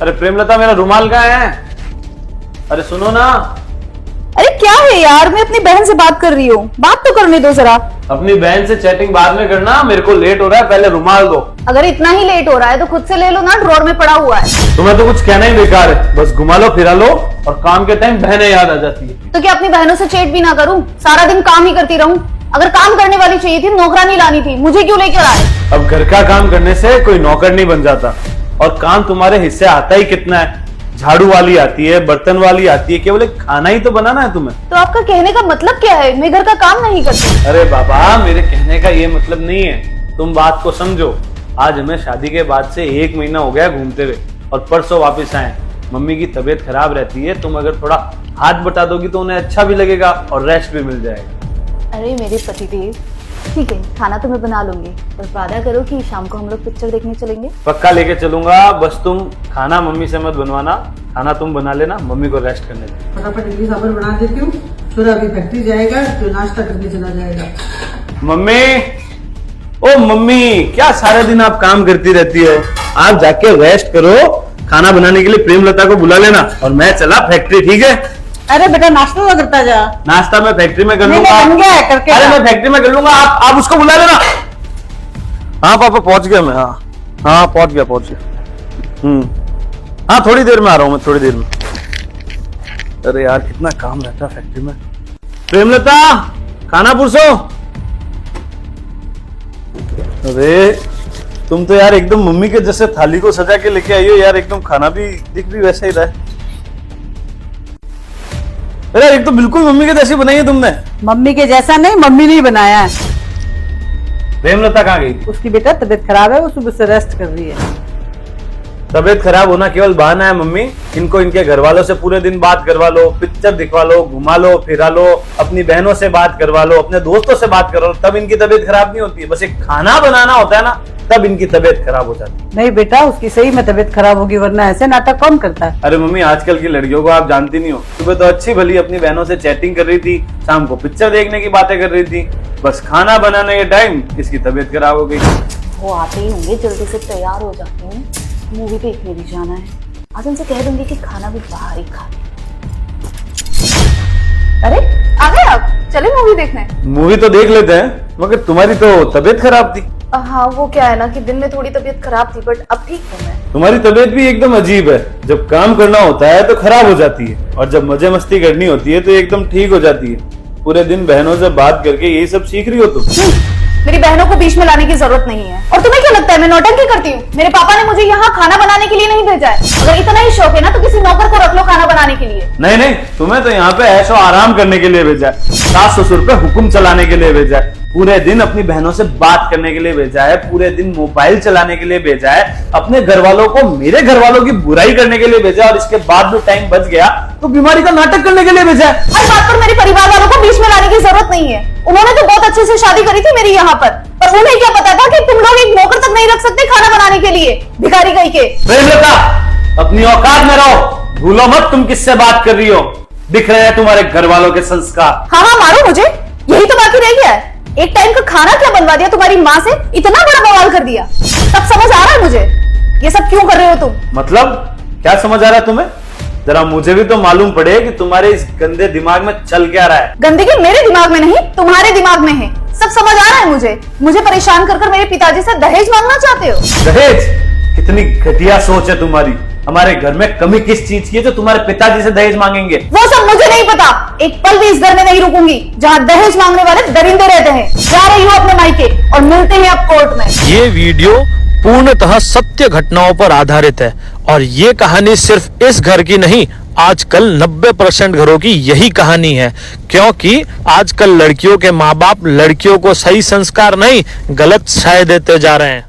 अरे प्रेमलता, मेरा रुमाल कहाँ है? अरे सुनो ना। अरे क्या है यार, मैं अपनी बहन से बात कर रही हूँ, बात तो करने दो जरा। अपनी बहन से चैटिंग बाद में करना, मेरे को लेट हो रहा है, पहले रुमाल दो। अगर इतना ही लेट हो रहा है तो खुद से ले लो ना, ड्रॉर में पड़ा हुआ है। तुम्हें तो कुछ कहना ही बेकार है, बस घुमा लो फिरा लो और काम के टाइम बहनें याद आ जाती है। तो क्या अपनी बहनों से चेट भी ना करूँ? सारा दिन काम ही करती रहूं? अगर काम करने वाली चाहिए थी, नौकरानी लानी थी, मुझे क्यों लेकर आए? अब घर का काम करने से कोई नौकर नहीं बन जाता, और काम तुम्हारे हिस्से आता ही कितना है। झाड़ू वाली आती है, बर्तन वाली आती है, केवल एक खाना ही तो बनाना है तुम्हें। तो आपका कहने का मतलब क्या है? मैं घर का काम नहीं करती। अरे बाबा, मेरे कहने का ये मतलब नहीं है, तुम बात को समझो। आज हमें शादी के बाद से 1 महीना हो गया घूमते हुए, और परसों वापस आए। मम्मी की तबीयत खराब रहती है, तुम अगर थोड़ा हाथ बटा दोगी तो उन्हें अच्छा भी लगेगा और रेस्ट भी मिल जाएगा। अरे मेरे पतिदेव, ठीक है, खाना तो मैं बना लूंगी, पर वादा करो कि शाम को हम लोग पिक्चर देखने चलेंगे। पक्का लेके चलूंगा, बस तुम खाना मम्मी से मत बनवाना, खाना तुम बना लेना, मम्मी को रेस्ट करने दे। फटाफट इडली सांभर बना देती हूँ, फिर अभी फैक्ट्री जाएगा तो नाश्ता करके चला जाएगा। मम्मी, ओ मम्मी, क्या सारे दिन आप काम करती रहती हो? आप जाके रेस्ट करो, खाना बनाने के लिए प्रेमलता को बुला लेना, और मैं चला फैक्ट्री, ठीक है? अरे बेटा, नाश्ता तो करता जा। नाश्ता मैं फैक्ट्री में कर नहीं, लूंगा। बन गया है, करके अरे जा। मैं फैक्ट्री में कर लूंगा, आप उसको बुला लेना। हाँ पापा, पहुंच गया मैं। हाँ पहुंच गया। हाँ, थोड़ी देर में आ रहा हूँ मैं, थोड़ी देर में। अरे यार, कितना काम रहता है फैक्ट्री में। प्रेमलता, खाना पुरसो। अरे तुम तो यार एकदम मम्मी के जैसे थाली को सजा के लेके आई हो यार, एकदम खाना भी दिख भी वैसा ही रहा है। अरे एक तो बिल्कुल मम्मी के जैसी बनाई है तुमने। मम्मी के जैसा नहीं, मम्मी ने ही बनाया है। प्रेमलता कहाँ गई? उसकी बेटा तबीयत खराब है, वो सुबह से रेस्ट कर रही है। तबीयत खराब होना केवल बहाना है मम्मी। इनको इनके घर वालों से पूरे दिन बात करवा लो, पिक्चर दिखवा लो, घुमा लो फिरा लो, अपनी बहनों से बात करवा लो, अपने दोस्तों से बात करो, तब इनकी तबीयत खराब नहीं होती है। बस एक खाना बनाना होता है ना, तब इनकी तबीयत खराब हो जाती है। नहीं बेटा, उसकी सही में तबीयत खराब होगी, वरना ऐसे नाटक कौन करता है? अरे मम्मी, आजकल की लड़कियों को आप जानती नहीं हो। सुबह तो अच्छी भली अपनी बहनों से चैटिंग कर रही थी, शाम को पिक्चर देखने की बातें कर रही थी, बस खाना बनाने के टाइम इसकी तबीयत खराब हो गई। वो आते ही होंगे, जल्दी से तैयार हो जाती हूँ, मूवी देखने भी जाना है। आज उनसे कह दूंगी कि खाना भी बाहर ही खा। अरे आ गए आप, चले मूवी देखने? मूवी तो देख लेते हैं, मगर तुम्हारी तो तबीयत खराब थी। हाँ, वो क्या है ना कि दिन में थोड़ी तबीयत खराब थी, बट अब ठीक हूँ मैं। तुम्हारी तबीयत भी एकदम अजीब है, जब काम करना होता है तो खराब हो जाती है, और जब मजे मस्ती करनी होती है तो एकदम ठीक हो जाती है। पूरे दिन बहनों से बात करके यही सब सीख रही हो तुम। मेरी बहनों को बीच में लाने की जरूरत नहीं है। और तुम्हें क्या लगता है मैं नौटंकी करती हूँ? मेरे पापा ने मुझे यहाँ खाना बनाने के लिए नहीं भेजा है। अगर इतना ही शौक है ना तो किसी नौकर को रख लो खाना बनाने के लिए। नहीं नहीं, तुम्हें तो यहाँ पे ऐशो आराम करने के लिए भेजा है, सास ससुर पे हुक्म चलाने के लिए भेजा है, पूरे दिन अपनी बहनों से बात करने के लिए भेजा है, पूरे दिन मोबाइल चलाने के लिए भेजा है, अपने घर वालों को मेरे घर वालों की बुराई करने के लिए भेजा, और इसके बाद भी टाइम बच गया तो बीमारी का नाटक करने के लिए भेजा है। हर बात पर मेरे परिवार वालों को बीच में लाने की जरूरत नहीं है। उन्होंने तो बहुत अच्छे से शादी करी थी मेरी यहाँ पर उन्हें क्या पता था कि तुम लोग एक नौकर तक नहीं रख सकते खाना बनाने के लिए, भिखारी कहीं के। प्रेमलता, अपनी औकात में रहो, भूलो मत तुम किससे बात कर रही हो। दिख रहे हैं तुम्हारे घर वालों के संस्कार। हाँ हाँ, मारो मुझे, यही तो बाकी रह गया है। एक टाइम का खाना क्या बनवा दिया तुम्हारी माँ से, इतना बड़ा बवाल कर दिया। सब समझ आ रहा है मुझे, ये सब क्यों कर रहे हो तुम? मतलब क्या समझ आ रहा है तुम्हें? जरा मुझे भी तो मालूम पड़े कि तुम्हारे इस गंदे दिमाग में चल क्या रहा है। गंदगी मेरे दिमाग में नहीं, तुम्हारे दिमाग में है। सब समझ आ रहा है मुझे परेशान कर मेरे पिताजी से दहेज मांगना चाहते हो। दहेज? कितनी घटिया सोच है तुम्हारी। हमारे घर में कमी किस चीज की है जो तुम्हारे पिताजी से दहेज मांगेंगे? वो सब मुझे नहीं पता। एक पल भी इस घर में नहीं रुकूंगी जहाँ दहेज मांगने वाले दरिंदे रहते हैं। जा रही हूँ अपने मायके और मिलते हैं अब कोर्ट में। ये वीडियो पूर्णतः सत्य घटनाओं पर आधारित है, और ये कहानी सिर्फ इस घर की नहीं, आजकल 90% घरों की यही कहानी है। क्योंकि आजकल लड़कियों के माँ बाप लड़कियों को सही संस्कार नहीं, गलत छाया देते जा रहे हैं।